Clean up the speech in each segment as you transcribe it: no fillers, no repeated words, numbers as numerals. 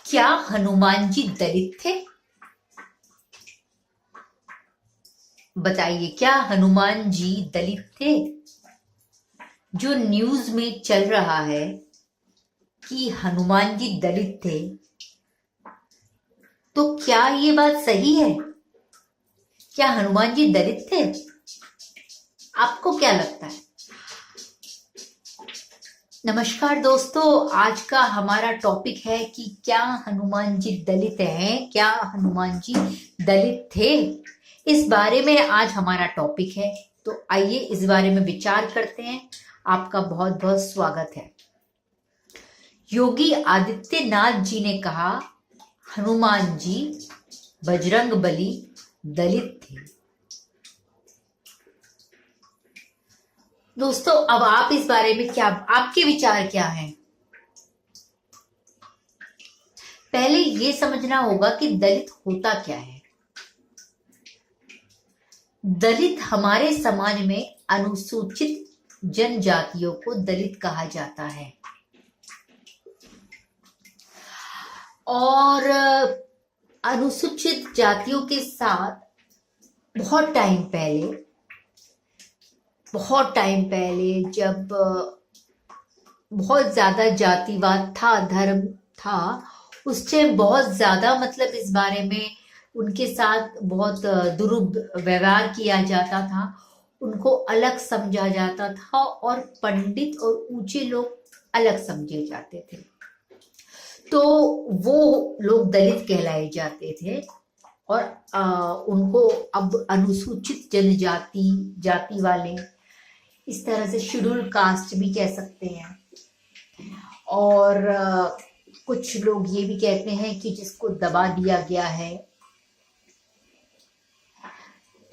क्या हनुमान जी दलित थे? बताइए, क्या हनुमान जी दलित थे? जो न्यूज में चल रहा है कि हनुमान जी दलित थे, तो क्या ये बात सही है? क्या हनुमान जी दलित थे? आपको क्या लगता है? नमस्कार दोस्तों, आज का हमारा टॉपिक है कि क्या हनुमान जी दलित हैं? क्या हनुमान जी दलित थे? इस बारे में आज हमारा टॉपिक है, तो आइए इस बारे में विचार करते हैं। आपका बहुत बहुत स्वागत है। योगी आदित्यनाथ जी ने कहा हनुमान जी बजरंगबली दलित थे। दोस्तों, अब आप इस बारे में क्या, आपके विचार क्या हैं? पहले ये समझना होगा कि दलित होता क्या है। दलित हमारे समाज में अनुसूचित जनजातियों को दलित कहा जाता है। और अनुसूचित जातियों के साथ बहुत टाइम पहले जब बहुत ज्यादा जातिवाद था, धर्म था, उस टाइम बहुत ज्यादा मतलब इस बारे में उनके साथ बहुत दुर्व्यवहार किया जाता था। उनको अलग समझा जाता था और पंडित और ऊंचे लोग अलग समझे जाते थे। तो वो लोग दलित कहलाए जाते थे और उनको अब अनुसूचित जाति वाले, इस तरह से शेड्यूल कास्ट भी कह सकते हैं। और कुछ लोग ये भी कहते हैं कि जिसको दबा दिया गया है,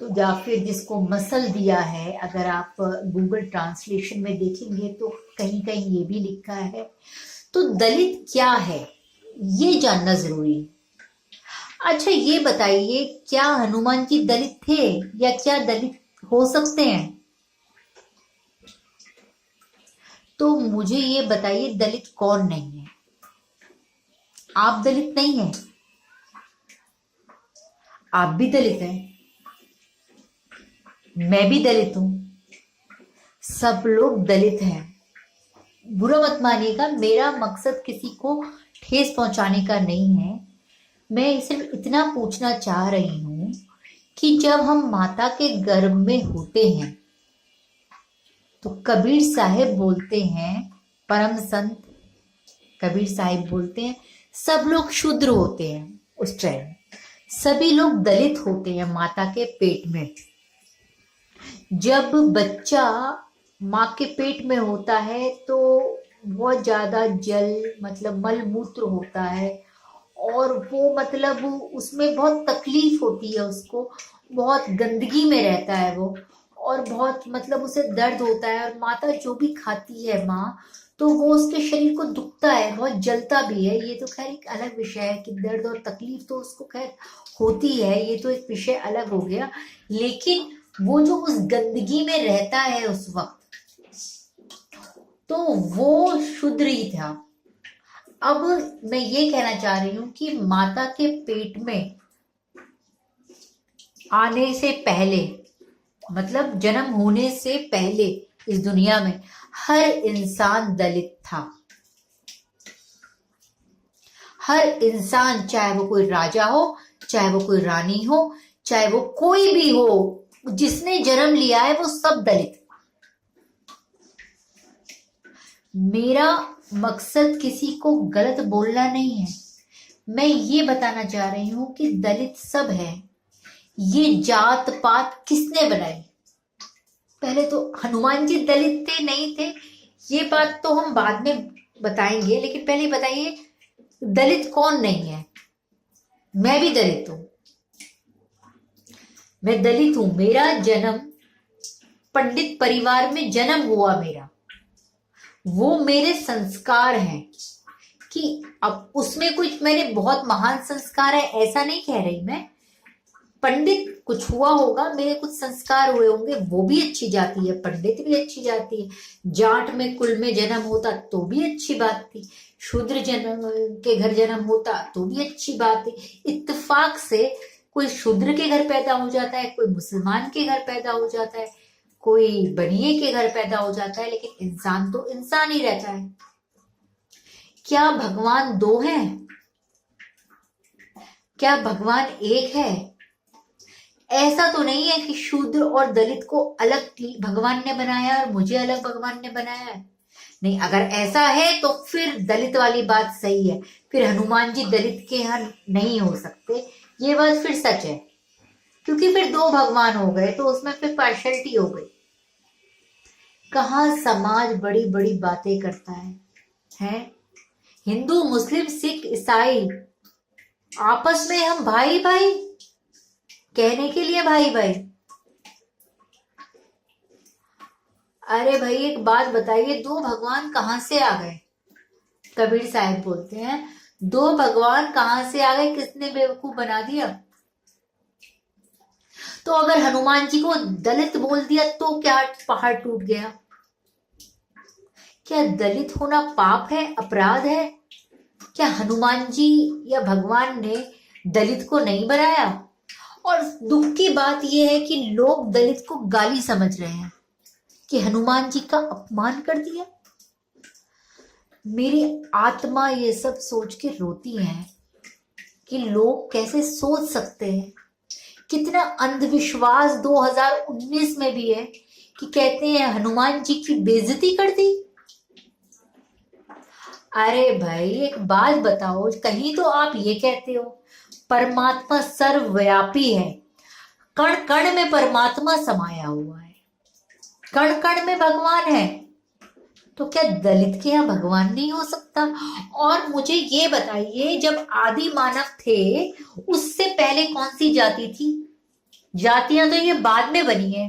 तो या फिर जिसको मसल दिया है। अगर आप गूगल ट्रांसलेशन में देखेंगे तो कहीं कहीं ये भी लिखा है। तो दलित क्या है, ये जानना जरूरी है। अच्छा, ये बताइए, क्या हनुमान जी दलित थे या क्या दलित हो सकते हैं? तो मुझे ये बताइए, दलित कौन नहीं है? आप दलित नहीं हैं? आप भी दलित हैं, मैं भी दलित हूं, सब लोग दलित हैं। बुरा मत मानिएगा, मेरा मकसद किसी को ठेस पहुंचाने का नहीं है। मैं सिर्फ इतना पूछना चाह रही हूं कि जब हम माता के गर्भ में होते हैं तो कबीर साहिब बोलते हैं, परम संत कबीर साहिब बोलते हैं, सब लोग शूद्र होते हैं। उस टाइम सभी लोग दलित होते हैं माता के पेट में। जब बच्चा माँ के पेट में होता है तो बहुत ज्यादा जल मतलब मल मूत्र होता है और वो मतलब उसमें बहुत तकलीफ होती है, उसको बहुत गंदगी में रहता है वो, और बहुत मतलब उसे दर्द होता है। और माता जो भी खाती है माँ, तो वो उसके शरीर को दुखता है, बहुत जलता भी है। ये तो खैर एक अलग विषय है कि दर्द और तकलीफ तो उसको खैर होती है, ये तो एक विषय अलग हो गया। लेकिन वो जो उस गंदगी में रहता है उस वक्त, तो वो शूद्र ही था। अब मैं ये कहना चाह रही हूं कि माता के पेट में आने से पहले, मतलब जन्म होने से पहले इस दुनिया में हर इंसान दलित था। हर इंसान, चाहे वो कोई राजा हो, चाहे वो कोई रानी हो, चाहे वो कोई भी हो, जिसने जन्म लिया है वो सब दलित। मेरा मकसद किसी को गलत बोलना नहीं है, मैं ये बताना चाह रही हूं कि दलित सब है। ये जात पात किसने बनाई? पहले तो हनुमान जी दलित थे नहीं थे, ये बात तो हम बाद में बताएंगे, लेकिन पहले बताइए दलित कौन नहीं है? मैं भी दलित हूं, मैं दलित हूं। मेरा जन्म पंडित परिवार में जन्म हुआ मेरा, वो मेरे संस्कार हैं। कि अब उसमें कुछ मेरे बहुत महान संस्कार है ऐसा नहीं कह रही मैं, पंडित कुछ हुआ होगा, मेरे कुछ संस्कार हुए होंगे, वो भी अच्छी जाती है, पंडित भी अच्छी जाती है। जाट में कुल में जन्म होता तो भी अच्छी बात थी, शूद्र जन्म के घर जन्म होता तो भी अच्छी बात थी। इत्तेफाक से कोई शूद्र के घर पैदा हो जाता है, कोई मुसलमान के घर पैदा हो जाता है, कोई बनिए के घर पैदा हो जाता है, लेकिन इंसान तो इंसान ही रहता है। क्या भगवान दो हैं? क्या भगवान एक है? ऐसा तो नहीं है कि शूद्र और दलित को अलग भगवान ने बनाया और मुझे अलग भगवान ने बनाया है। नहीं, अगर ऐसा है तो फिर दलित वाली बात सही है, फिर हनुमान जी दलित के यहाँ नहीं हो सकते, ये बात फिर सच है, क्योंकि फिर दो भगवान हो गए तो उसमें फिर पार्शलिटी हो गई। कहाँ समाज बड़ी बड़ी बातें करता है? हिंदू मुस्लिम सिख ईसाई आपस में हम भाई भाई कहने के लिए भाई भाई। अरे भाई एक बात बताइए, दो भगवान कहां से आ गए? कबीर साहब बोलते हैं दो भगवान कहां से आ गए, किसने बेवकूफ बना दिया? तो अगर हनुमान जी को दलित बोल दिया तो क्या पहाड़ टूट गया? क्या दलित होना पाप है, अपराध है? क्या हनुमान जी या भगवान ने दलित को नहीं बनाया? और दुख की बात यह है कि लोग दलित को गाली समझ रहे हैं कि हनुमान जी का अपमान कर दिया। मेरी आत्मा ये सब सोच के रोती है कि लोग कैसे सोच सकते हैं। कितना अंधविश्वास 2019 में भी है कि कहते हैं हनुमान जी की बेइज्जती कर दी। अरे भाई एक बात बताओ, कहीं तो आप ये कहते हो परमात्मा सर्वव्यापी है, कण कण में परमात्मा समाया हुआ है, कण कण में भगवान है, तो क्या दलित के यहाँ भगवान नहीं हो सकता? और मुझे ये बताइए, जब आदि मानव थे उससे पहले कौन सी जाति थी? जातियां तो ये बाद में बनी है,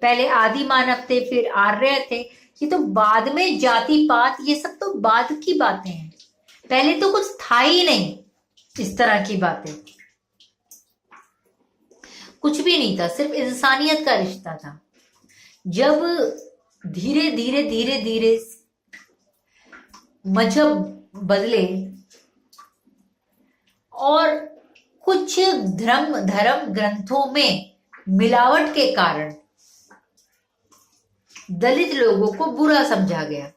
पहले आदि मानव थे, फिर आर्य थे, ये तो बाद में जाति पात, ये सब तो बाद की बातें हैं, पहले तो कुछ था ही नहीं। इस तरह की बातें कुछ भी नहीं था, सिर्फ इंसानियत का रिश्ता था। जब धीरे धीरे धीरे धीरे मजहब बदले और कुछ धर्म ग्रंथों में मिलावट के कारण दलित लोगों को बुरा समझा गया।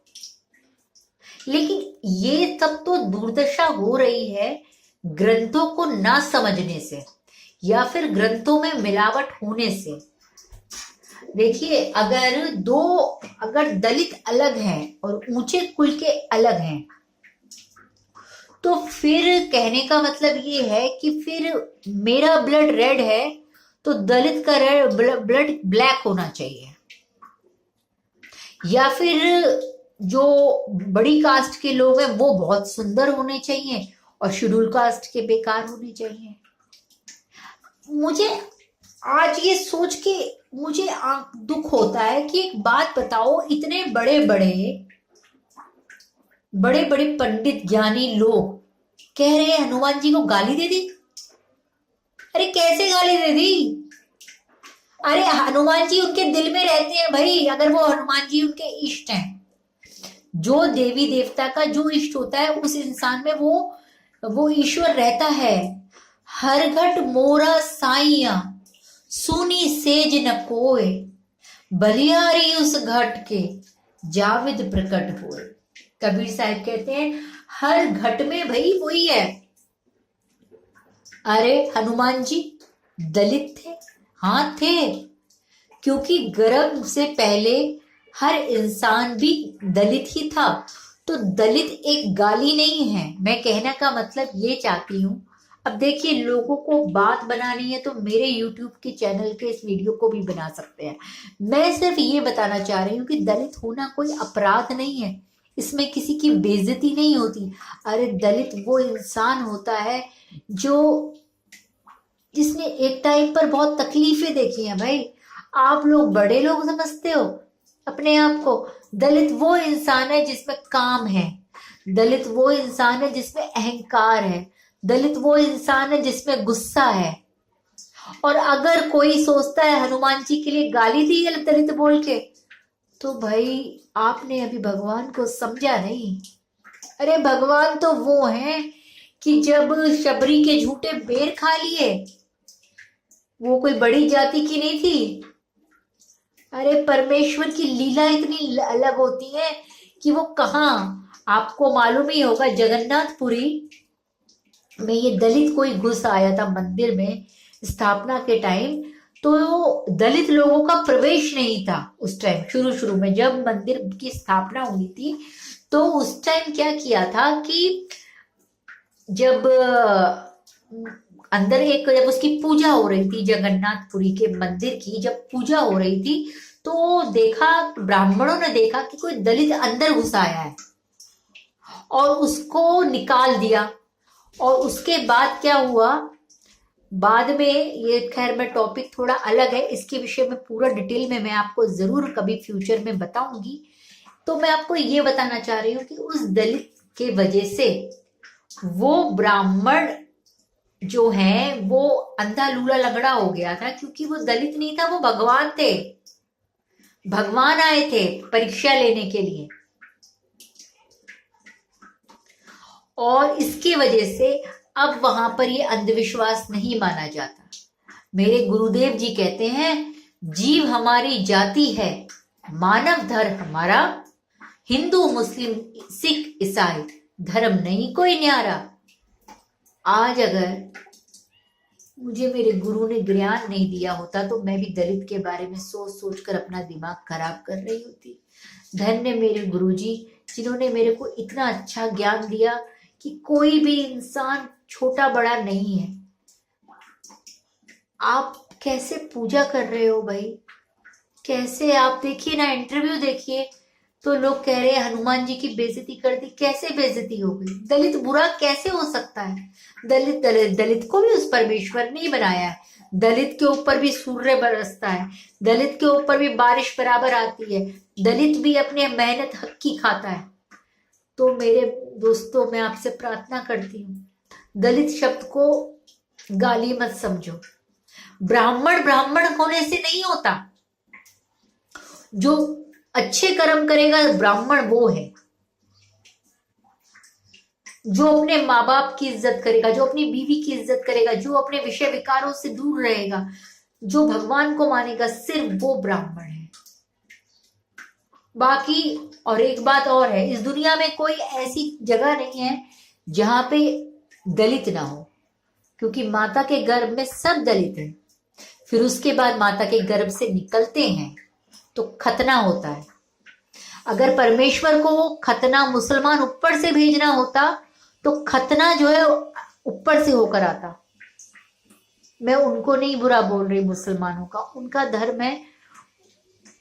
लेकिन ये सब तो दुर्दशा हो रही है ग्रंथों को ना समझने से या फिर ग्रंथों में मिलावट होने से। देखिए, अगर दलित अलग हैं और ऊंचे कुल के अलग हैं, तो फिर कहने का मतलब ये है कि फिर मेरा ब्लड रेड है तो दलित का ब्लड ब्लैक होना चाहिए, या फिर जो बड़ी कास्ट के लोग हैं वो बहुत सुंदर होने चाहिए और शेड्यूल कास्ट के बेकार होने चाहिए। मुझे आज ये सोच के मुझे दुख होता है कि एक बात बताओ, इतने बड़े बड़े पंडित ज्ञानी लोग कह रहे हैं हनुमान जी को गाली दे दी। अरे कैसे गाली दे दी? अरे हनुमान जी उनके दिल में रहते हैं भाई, अगर वो हनुमान जी उनके इष्ट हैं। जो देवी देवता का जो इष्ट होता है उस इंसान में वो ईश्वर रहता है। हर घट मोरा साइया सुनी सेज न कोय, बलियारी उस घट के जाविद प्रकट होए। कबीर साहब कहते हैं हर घट में भाई वही है। अरे हनुमान जी दलित थे? हाँ थे, क्योंकि गर्भ से पहले हर इंसान भी दलित ही था। तो दलित एक गाली नहीं है। मैं कहने का मतलब ये चाहती हूँ, अब देखिए लोगों को बात बनानी है तो मेरे YouTube के चैनल के इस वीडियो को भी बना सकते हैं। मैं सिर्फ ये बताना चाह रही हूँ कि दलित होना कोई अपराध नहीं है, इसमें किसी की बेइज्जती नहीं होती। अरे दलित वो इंसान होता है जिसने एक टाइम पर बहुत तकलीफें देखी हैं भाई। आप लोग बड़े लोग समझते हो अपने आप को। दलित वो इंसान है जिसमें काम है, दलित वो इंसान है जिसमें अहंकार है, दलित वो इंसान है जिसमें गुस्सा है, और अगर कोई सोचता है हनुमान जी के लिए गाली दी है दलित बोल के, तो भाई आपने अभी भगवान को समझा नहीं। अरे भगवान तो वो हैं कि जब शबरी के झूठे बेर खा लिए, वो कोई बड़ी जाति की नहीं थी। अरे परमेश्वर की लीला इतनी अलग होती है कि वो कहाँ, आपको मालूम ही होगा जगन्नाथपुरी में ये दलित कोई घुस आया था मंदिर में स्थापना के टाइम, तो दलित लोगों का प्रवेश नहीं था उस टाइम। शुरू शुरू में जब मंदिर की स्थापना हुई थी, तो उस टाइम क्या किया था कि जब अंदर जब उसकी पूजा हो रही थी, जगन्नाथपुरी के मंदिर की जब पूजा हो रही थी, तो देखा, ब्राह्मणों ने देखा कि कोई दलित अंदर घुस आया है और उसको निकाल दिया। और उसके बाद क्या हुआ, बाद में, ये खैर मैं टॉपिक थोड़ा अलग है, इसके विषय में पूरा डिटेल में मैं आपको जरूर कभी फ्यूचर में बताऊंगी। तो मैं आपको ये बताना चाह रही हूँ कि उस दलित के वजह से वो ब्राह्मण जो है वो अंधा लूला लंगड़ा हो गया था, क्योंकि वो दलित नहीं था, वो भगवान थे। भगवान आए थे परीक्षा लेने के लिए, और इसके वजह से अब वहां पर ये अंधविश्वास नहीं माना जाता। मेरे गुरुदेव जी कहते हैं, जीव हमारी जाति है, मानव धर्म हमारा, हिंदू मुस्लिम सिख ईसाई धर्म नहीं कोई न्यारा। आज अगर मुझे मेरे गुरु ने ज्ञान नहीं दिया होता, तो मैं भी दलित के बारे में सोच सोच कर अपना दिमाग खराब कर रही होती। धन्य मेरे गुरुजी, जिन्होंने मेरे को इतना अच्छा ज्ञान दिया कि कोई भी इंसान छोटा बड़ा नहीं है। आप कैसे पूजा कर रहे हो भाई, कैसे, आप देखिए ना, इंटरव्यू देखिए, तो लोग कह रहे हैं हनुमान जी की बेइज्जती कर दी। कैसे बेइज्जती हो गई? दलित बुरा कैसे हो सकता है? दलित को भी उस परमेश्वर ने ही बनाया है। दलित के ऊपर भी सूर्य बरसता है, दलित के ऊपर भी बारिश बराबर आती है, दलित भी अपने मेहनत हक की खाता है। तो मेरे दोस्तों, मैं आपसे प्रार्थना करती हूँ, दलित शब्द को गाली मत समझो। ब्राह्मण ब्राह्मण होने से नहीं होता। जो अच्छे कर्म करेगा ब्राह्मण वो है, जो अपने माँ बाप की इज्जत करेगा, जो अपनी बीवी की इज्जत करेगा, जो अपने विषय विकारों से दूर रहेगा, जो भगवान को मानेगा, सिर्फ वो ब्राह्मण है। बाकी, और एक बात और है, इस दुनिया में कोई ऐसी जगह नहीं है जहां पे दलित ना हो, क्योंकि माता के गर्भ में सब दलित हैं। फिर उसके बाद माता के गर्भ से निकलते हैं तो खतना होता है। अगर परमेश्वर को वो खतना मुसलमान ऊपर से भेजना होता, तो खतना जो है ऊपर से होकर आता। मैं उनको नहीं बुरा बोल रही, मुसलमानों का, उनका धर्म है,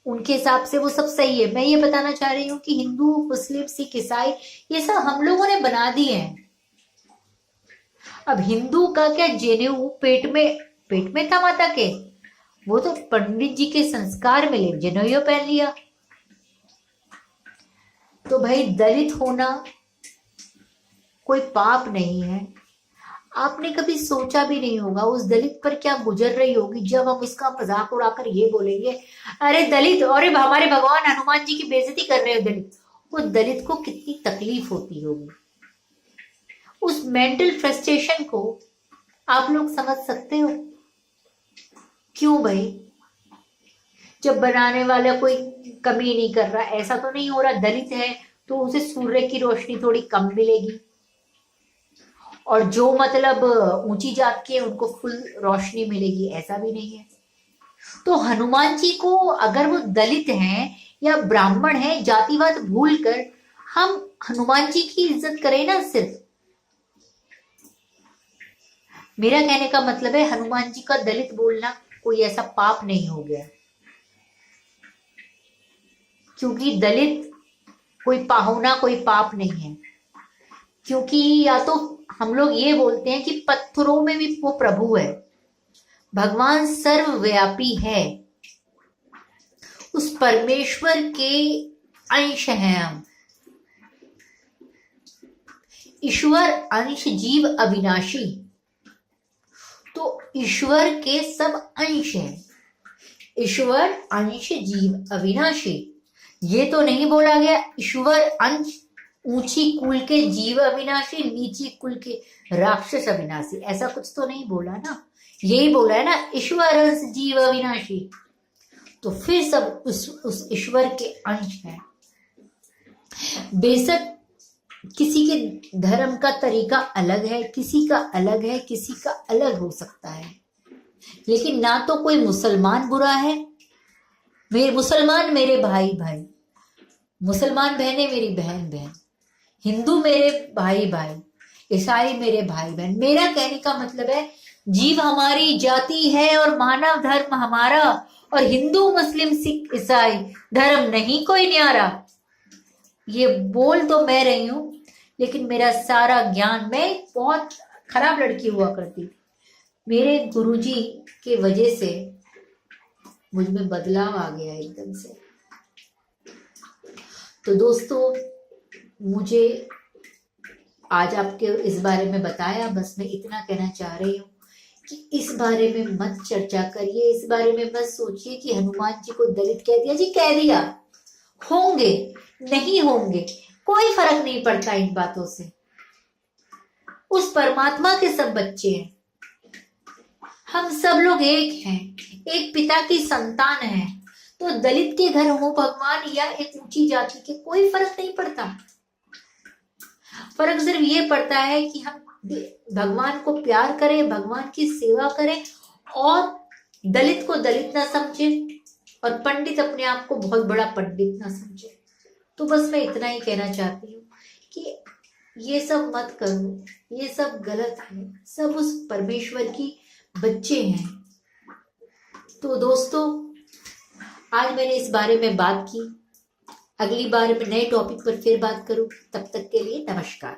उनके हिसाब से वो सब सही है। मैं ये बताना चाह रही हूँ कि हिंदू मुस्लिम सिख ईसाई ये सब हम लोगों ने बना दिए हैं। अब हिंदू का क्या, जनेऊ पेट में था माता के, वो तो पंडित जी के संस्कार मिले, जनेऊ पहन लिया। तो भाई दलित होना कोई पाप नहीं है। आपने कभी सोचा भी नहीं होगा उस दलित पर क्या गुजर रही होगी जब हम इसका मजाक उड़ाकर ये बोलेंगे, अरे दलित, अरे हमारे भगवान हनुमान जी की बेइज्जती कर रहे हो दलित। उस दलित को कितनी तकलीफ होती होगी। उस मेंटल फ्रस्ट्रेशन को आप लोग समझ सकते हो? क्यों भाई? जब बनाने वाला कोई कमी नहीं कर रहा, ऐसा तो नहीं हो रहा दलित है तो उसे सूर्य की रोशनी थोड़ी कम मिलेगी, और जो मतलब ऊंची जात के उनको फुल रोशनी मिलेगी, ऐसा भी नहीं है। तो हनुमान जी को, अगर वो दलित हैं या ब्राह्मण हैं, जातिवाद भूल कर हम हनुमान जी की इज्जत करें ना। सिर्फ मेरा कहने का मतलब है, हनुमान जी का दलित बोलना कोई ऐसा पाप नहीं हो गया, क्योंकि दलित कोई पाहुना, कोई पाप नहीं है। क्योंकि या तो हम लोग ये बोलते हैं कि पत्थरों में भी वो प्रभु है, भगवान सर्वव्यापी है, उस परमेश्वर के अंश हैं हम। ईश्वर अंश, जीव अविनाशी। तो ईश्वर के सब अंश हैं। ईश्वर अंश जीव अविनाशी। ये तो नहीं बोला गया ईश्वर अंश ऊंची कुल के जीव अविनाशी, नीची कुल के राक्षस अविनाशी, ऐसा कुछ तो नहीं बोला ना। यही बोला है ना, ईश्वर अंश जीव अविनाशी। तो फिर सब उस ईश्वर के अंश हैं। बेशक किसी के धर्म का तरीका अलग है, किसी का अलग है, किसी का अलग हो सकता है, लेकिन ना तो कोई मुसलमान बुरा है। मेरे मुसलमान मेरे भाई भाई, मुसलमान बहनें मेरी बहन बहन, हिंदू मेरे भाई भाई, ईसाई मेरे भाई बहन। मेरा कहने का मतलब है जीव हमारी जाति है और मानव धर्म हमारा, और हिंदू मुस्लिम सिख ईसाई धर्म नहीं कोई न्यारा। ये बोल तो मैं रही हूं, लेकिन मेरा सारा ज्ञान, मैं बहुत खराब लड़की हुआ करती थी, मेरे गुरुजी के वजह से मुझ में बदलाव आ गया एकदम से। तो दोस्तों, मुझे आज आपके इस बारे में बताया, बस मैं इतना कहना चाह रही हूँ कि इस बारे में मत चर्चा करिए, इस बारे में मत सोचिए कि हनुमान जी को दलित कह दिया। जी कह दिया, होंगे नहीं होंगे कोई फर्क नहीं पड़ता इन बातों से। उस परमात्मा के सब बच्चे हैं, हम सब लोग एक हैं, एक पिता की संतान हैं। तो दलित के घर हो भगवान या एक ऊंची जाति के, कोई फर्क नहीं पड़ता। फर्क सिर्फ ये पड़ता है कि हम भगवान को प्यार करें, भगवान की सेवा करें, और दलित को दलित ना समझें, और पंडित अपने आप को बहुत बड़ा पंडित ना समझे। तो बस मैं इतना ही कहना चाहती हूँ कि ये सब मत करो, ये सब गलत है, सब उस परमेश्वर की बच्चे हैं। तो दोस्तों, आज मैंने इस बारे में बात की, अगली बार मैं नए टॉपिक पर फिर बात करूँ। तब तक के लिए नमस्कार।